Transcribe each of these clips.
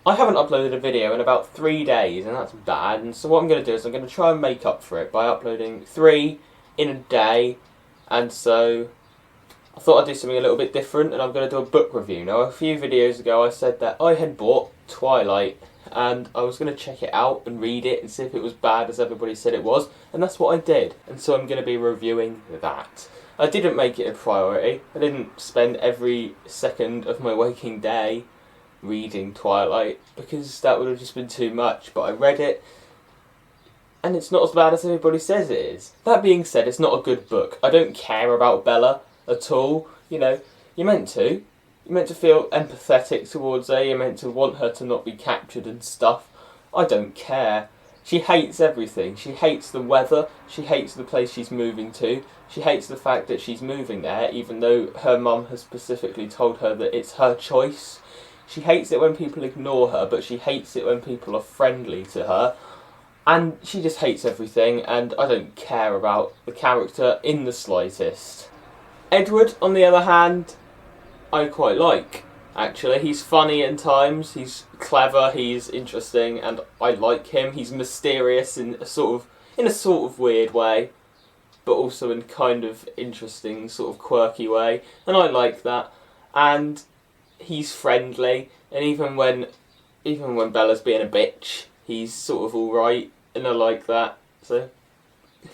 I haven't uploaded a video in about 3 days, and that's bad. And so what I'm going to do is I'm going to try and make up for it by uploading 3 in a day. And so I thought I'd do something a little bit different, and I'm going to do a book review. Now, a few videos ago I said that I had bought Twilight, and I was going to check it out and read it and see if it was bad as everybody said it was, and that's what I did. And so I'm going to be reviewing that. I didn't make it a priority. I didn't spend every second of my waking day reading Twilight, because that would have just been too much, but I read it, and it's not as bad as everybody says it is. That being said, it's not a good book. I don't care about Bella at all. You know, you're meant to. You're meant to feel empathetic towards her, you're meant to want her to not be captured and stuff. I don't care. She hates everything. She hates the weather, she hates the place she's moving to, she hates the fact that she's moving there, even though her mum has specifically told her that it's her choice. She hates it when people ignore her, but she hates it when people are friendly to her. And she just hates everything, and I don't care about the character in the slightest. Edward, on the other hand, I quite like, actually. He's funny at times, he's clever, he's interesting, and I like him. He's mysterious in a sort of weird way, but also in kind of interesting, sort of quirky way, and I like that. And he's friendly, and even when Bella's being a bitch, he's sort of alright, and I like that. So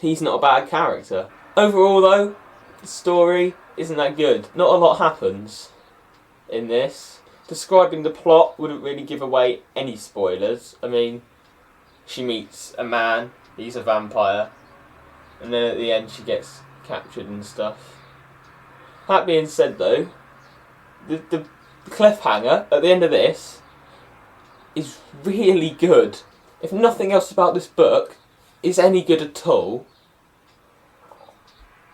he's not a bad character. Overall though, the story isn't that good. Not a lot happens in this. Describing the plot wouldn't really give away any spoilers. I mean, she meets a man, he's a vampire, and then at the end she gets captured and stuff. That being said though, the cliffhanger at the end of this is really good. If nothing else about this book is any good at all,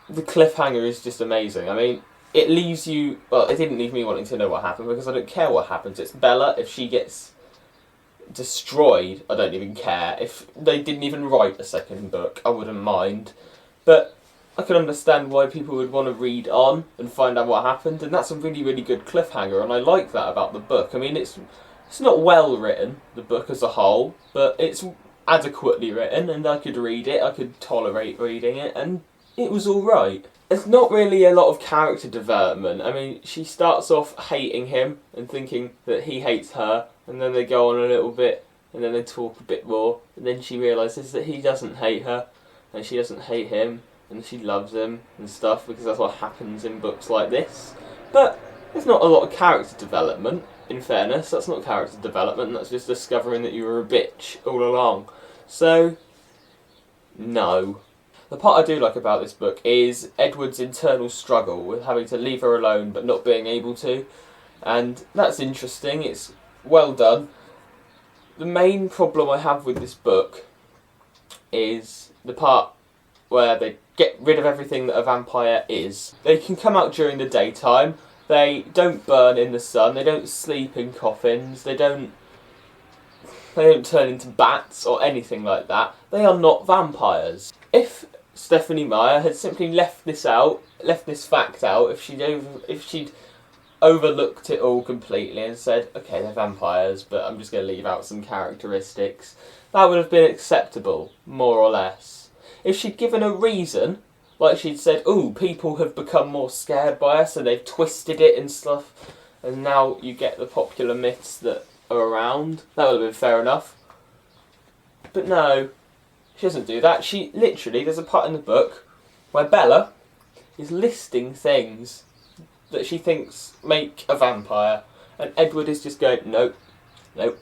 the cliffhanger is just amazing. I mean, it leaves you... Well, it didn't leave me wanting to know what happened, because I don't care what happens. It's Bella. If she gets destroyed, I don't even care. If they didn't even write a second book, I wouldn't mind. But I can understand why people would want to read on and find out what happened, and that's a really, really good cliffhanger, and I like that about the book. I mean, it's not well written, the book as a whole, but it's adequately written, and I could read it, I could tolerate reading it, and it was alright. There's not really a lot of character development. I mean, she starts off hating him and thinking that he hates her, and then they go on a little bit, and then they talk a bit more, and then she realises that he doesn't hate her, and she doesn't hate him, and she loves him and stuff, because that's what happens in books like this. But there's not a lot of character development, in fairness. That's not character development, that's just discovering that you were a bitch all along. So, no. The part I do like about this book is Edward's internal struggle with having to leave her alone but not being able to, and that's interesting, it's well done. The main problem I have with this book is the part where they get rid of everything that a vampire is. They can come out during the daytime, they don't burn in the sun, they don't sleep in coffins, they don't turn into bats or anything like that. They are not vampires. If Stephanie Meyer had simply left this fact out, if she'd overlooked it all completely and said, okay, they're vampires, but I'm just going to leave out some characteristics, that would have been acceptable, more or less. If she'd given a reason, like she'd said, ooh, people have become more scared by us and they've twisted it and stuff, and now you get the popular myths that are around, that would have been fair enough. But no, she doesn't do that. She literally, there's a part in the book where Bella is listing things that she thinks make a vampire, and Edward is just going, nope, nope,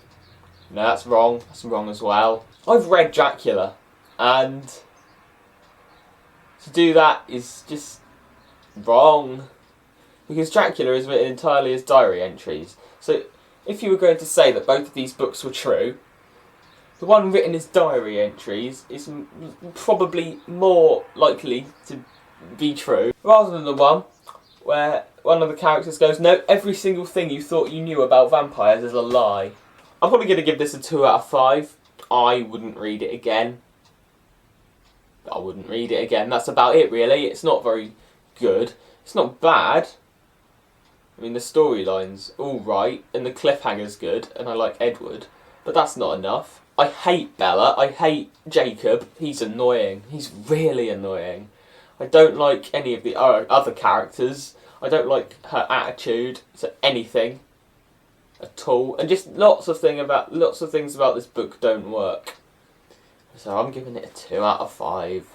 no, that's wrong as well. I've read Dracula, and to do that is just wrong, because Dracula is written entirely as diary entries. So if you were going to say that both of these books were true, the one written as diary entries is probably more likely to be true, rather than the one where one of the characters goes, no, every single thing you thought you knew about vampires is a lie. I'm probably going to give this a 2 out of 5. I wouldn't read it again. That's about it really. It's not very good. It's not bad. I mean, the storyline's all right, and the cliffhanger's good, and I like Edward, but that's not enough. I hate Bella. I hate Jacob. He's annoying. He's really annoying. I don't like any of the other characters. I don't like her attitude to anything at all, and just lots of things about this book don't work. So I'm giving it a 2 out of 5.